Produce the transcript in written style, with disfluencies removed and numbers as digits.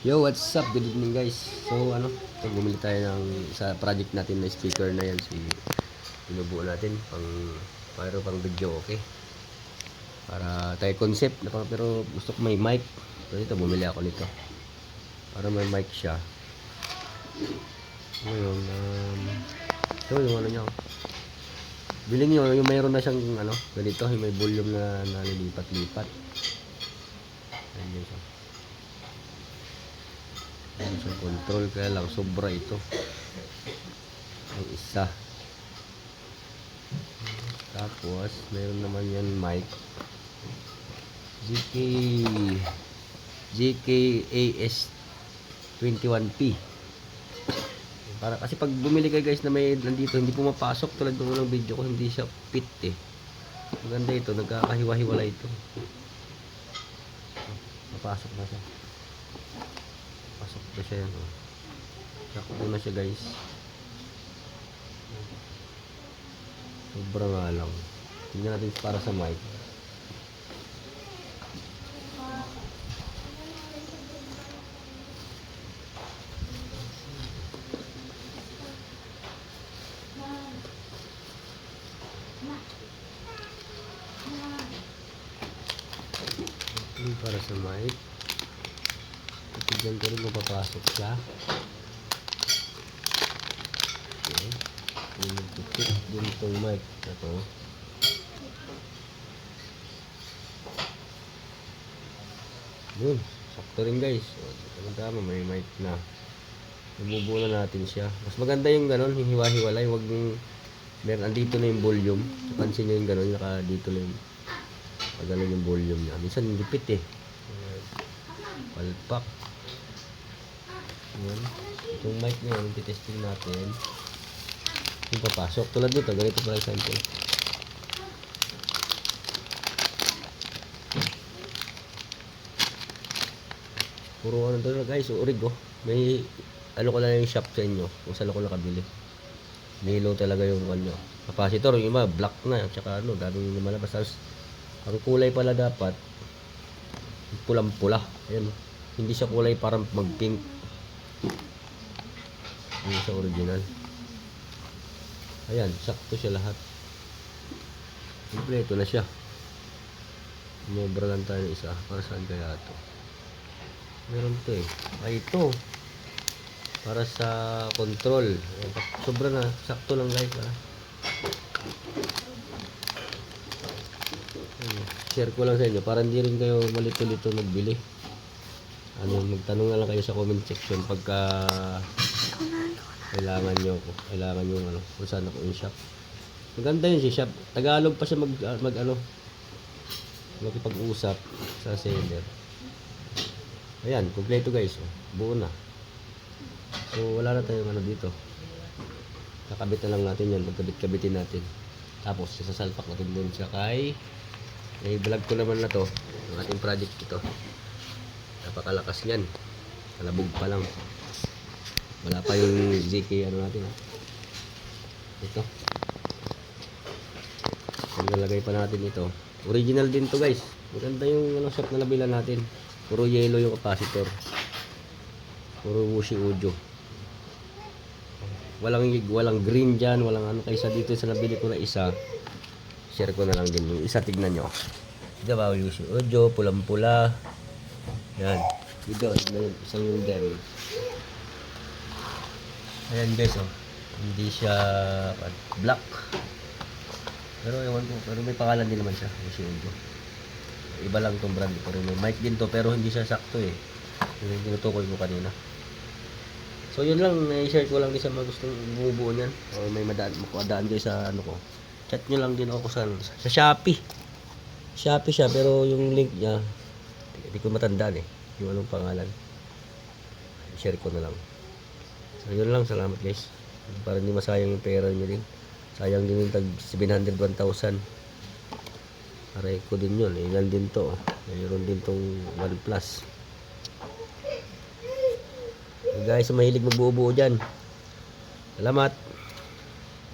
Yo, what's up? Good evening guys. So ito bumili tayo ng sa project natin na speaker na yan, si binubuo natin pang video, okay? Para tayo concept na pero gusto ko may mic. So ito bumili ako nito. Para may mic siya. Ngayon, ito yung ano niya. Bilhin niyo yung mayroon na siyang ganito, yung may volume na nalilipat-lipat. Ayun siya. Ayun siya control, kaya lang sobra ito. Ang isa. Tapos mayroon naman yan mic. GKAS 21P. Para kasi pag bumili kayo guys na may nandito hindi pumapasok tulad ng unang video ko, hindi siya fit eh. Maganda ito, nagkakahiwa-hiwala ito. Papasok na siya. Pasok na siya yan. Sakto na siya guys. Sobra nga lang. Tingnan natin para sa mic. Ini para sa mic. Tignan ko rin kung papasok siya. Okay. Pinagpipit din itong mic na to. Yun. Sakto rin guys. Tama, may mic na. Nabubuo na natin siya. Mas maganda yung ganon, yung hiwa-hiwalay. Huwag yung meron, andito na yung volume. Pansin nyo yung ganon, naka dito na yung ganon yung volume niya. Minsan lipit eh. Palpak. Yan. Itong mic na yun, titesting natin. Yung papasok. Tulad nito, ganito for example. Puro ano doon guys, urig oh. May ko lang yung shop sa inyo kung saan ako nakabili. Nilo talaga yung capacitor. Yung iba, black na. Tsaka daming lumalabas. Tapos, ang kulay pala dapat pulang-pula. Ayan. Hindi siya kulay parang mag-pink. Hindi siya original. Ayan, sakto siya lahat. Kompleto na siya. Mobra lang tayo ng isa. Para saan kaya ito? Meron to eh. Ay, ito. Para sa control. Ayan. Sobra na. Sakto lang guys. Share ko lang sa inyo para hindi rin kayo malito-lito magbili. Magtanong na lang kayo sa comment section pagka kailangan nyo kung saan ako yung shop. Maganda yun si shop. Tagalog pa siya makipag-usap sa seller. Ayan, kompleto guys. Buo na. So wala na tayong dito. Kakabit na lang natin yan. Magkabit-kabitin natin. Tapos sasalpak natin dun siya kay vlog ko naman na to. Ang ating project ito. Napakalakas niyan. Kalabog pa lang. Wala pa yung GK natin. Ito. Nalagay pa natin ito. Original din to guys. Maganda yung shop na nabila natin. Puro yellow yung capacitor. Puro Wuxi Audio. Walang green dyan. Walang kaysa dito sa nabili ko na isa. Share ko na lang din. Yung isa tignan nyo. Ito ba yung Wuxi Audio. Pulang-pula. Yan. Ito. Isang yung dem. Ayan guys oh. Hindi siya black. Pero ewan ko, pero may pangalan din naman siya, Wuxi Audio. Iba lang tong brand, pero may mic din to, pero hindi siya sakto eh. Yung tinutukoy ko kanina. So yun lang, i-share ko lang din sa mga gustong bumubuo niyan. O may makadaan kayo sa ko. Chat nyo lang din ako sa Shopee. Shopee siya, pero yung link niya hindi ko matandaan eh. Yung anong pangalan. I-share ko na lang. So yun lang, salamat guys. Para hindi masayang yung pera nyo din. Sayang din yung tag 700, 1,000. Aray ko din yun. Ilan din to. Mayroon din tong OnePlus. Guys, mahilig magbuo-buo dyan. Salamat.